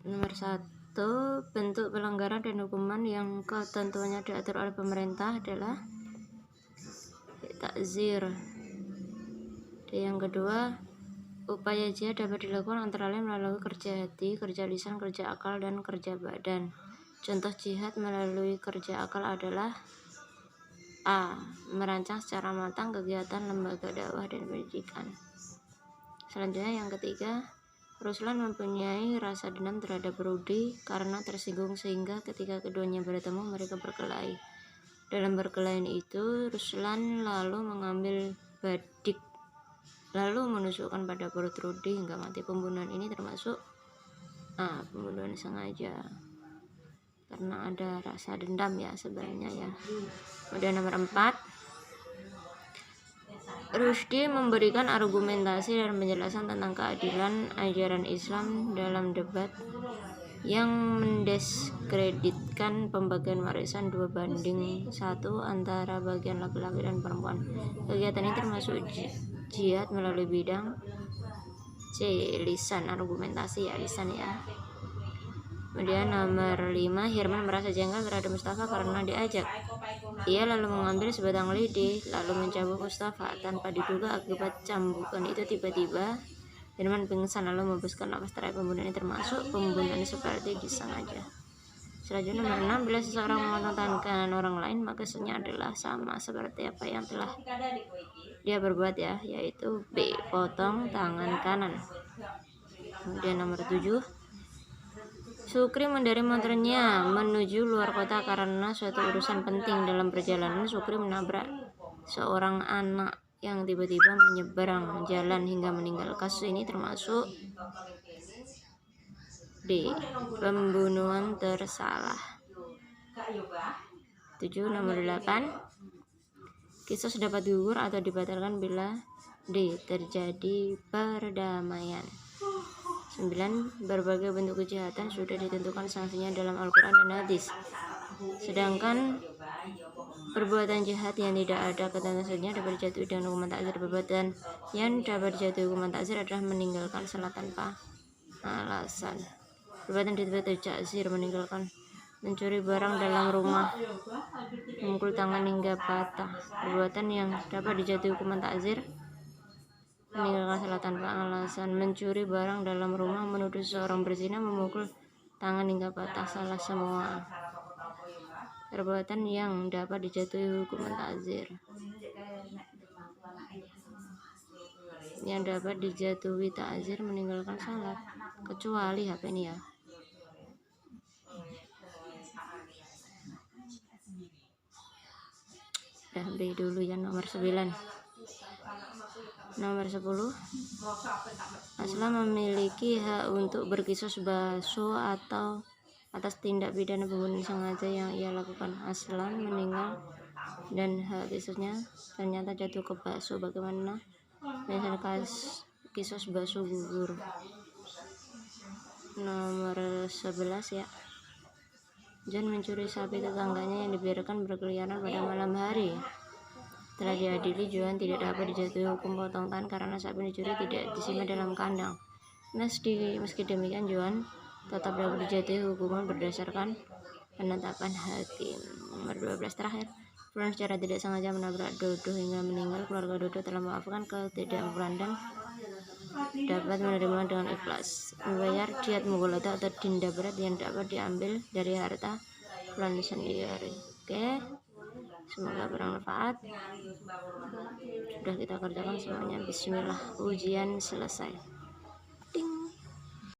Nomor 1, bentuk pelanggaran dan hukuman yang ketentuannya diatur oleh pemerintah adalah takzir. Yang kedua, upaya jihad dapat dilakukan antara lain melalui kerja hati, kerja lisan, kerja akal, dan kerja badan. Contoh jihad melalui kerja akal adalah A. Merancang secara matang kegiatan lembaga dakwah dan pendidikan. Selanjutnya yang ketiga, Ruslan mempunyai rasa dendam terhadap Rudy karena tersinggung sehingga ketika keduanya bertemu mereka berkelahi. Dalam berkelahi itu, Ruslan lalu mengambil badik lalu menusukkan pada perut Rudy hingga mati. Pembunuhan ini termasuk pembunuhan sengaja karena ada rasa dendam ya sebenarnya ya. Kemudian nomor 4, Rushdie memberikan argumentasi dan penjelasan tentang keadilan ajaran Islam dalam debat yang mendiskreditkan pembagian warisan 2:1 antara bagian laki-laki dan perempuan. Kegiatan ini termasuk jihad melalui bidang C. Lisan, argumentasi ya, lisan ya. Kemudian nomor 5, Hirman merasa jengkel terhadap Mustafa karena diajak. Ia lalu mengambil sebatang lidi lalu mencambuk Mustafa. Tanpa diduga akibat cambukan itu tiba-tiba Hirman pingsan lalu membuskan nafas terakhir. Pembunuhan ini termasuk pembunuhan seperti disengaja. Selanjutnya nomor 6, bila seseorang memotong tangan kanan orang lain maka hasilnya adalah sama seperti apa yang telah dia berbuat ya, yaitu B. Potong tangan kanan. Kemudian nomor 7, Sukri mengendarai motornya menuju luar kota karena suatu urusan penting. Dalam perjalanan Sukri menabrak seorang anak yang tiba-tiba menyeberang jalan hingga meninggal. Kasus ini termasuk D. Pembunuhan tersalah. 7. Nomor 8, kisos dapat gugur atau dibatalkan bila D. Terjadi perdamaian. 9. Berbagai bentuk kejahatan sudah ditentukan sanksinya dalam Al-Quran dan hadis. Sedangkan perbuatan jahat yang tidak ada ketentuannya dapat dijatuhi dengan hukuman takzir. Perbuatan yang dapat dijatuhi hukuman takzir adalah meninggalkan salat tanpa alasan. Perbuatan dapat takzir meninggalkan mencuri barang dalam rumah, memukul tangan hingga patah. Perbuatan yang dapat dijatuhi hukuman takzir meninggalkan salat tanpa alasan, mencuri barang dalam rumah, menuduh seorang berzina, memukul tangan hingga patah, salah semua. Perbuatan yang dapat dijatuhi hukuman takzir, yang dapat dijatuhi takzir meninggalkan salat, kecuali HP ini ya. B dulu ya. Nomor 9. Nomor 10, Aslam memiliki hak untuk berkisos basuh atau atas tindak pidana pembunuhan sengaja yang ia lakukan. Aslam meninggal dan hak kisosnya ternyata jatuh ke basuh. Bagaimana misalkan kisos basuh gugur? Nomor 11 ya, John mencuri sapi tetangganya yang dibiarkan berkeliaran pada malam hari. Setelah diadili, Johan tidak dapat dijatuhi hukum potong tangan karena sapi dicuri tidak disimpan dalam kandang. Meski demikian, Johan tetap dapat dijatuhi hukuman berdasarkan penetapan hakim. Nomor 12 terakhir, Fulan secara tidak sengaja menabrak Dodo hingga meninggal. Keluarga Dodo telah memaafkan ketidakmampuan dan dapat menerima dengan ikhlas membayar diat mughaladzah atau denda berat yang dapat diambil dari harta Fulan sendiri. Oke, semoga bermanfaat. Sudah kita kerjakan semuanya. Bismillah, ujian selesai.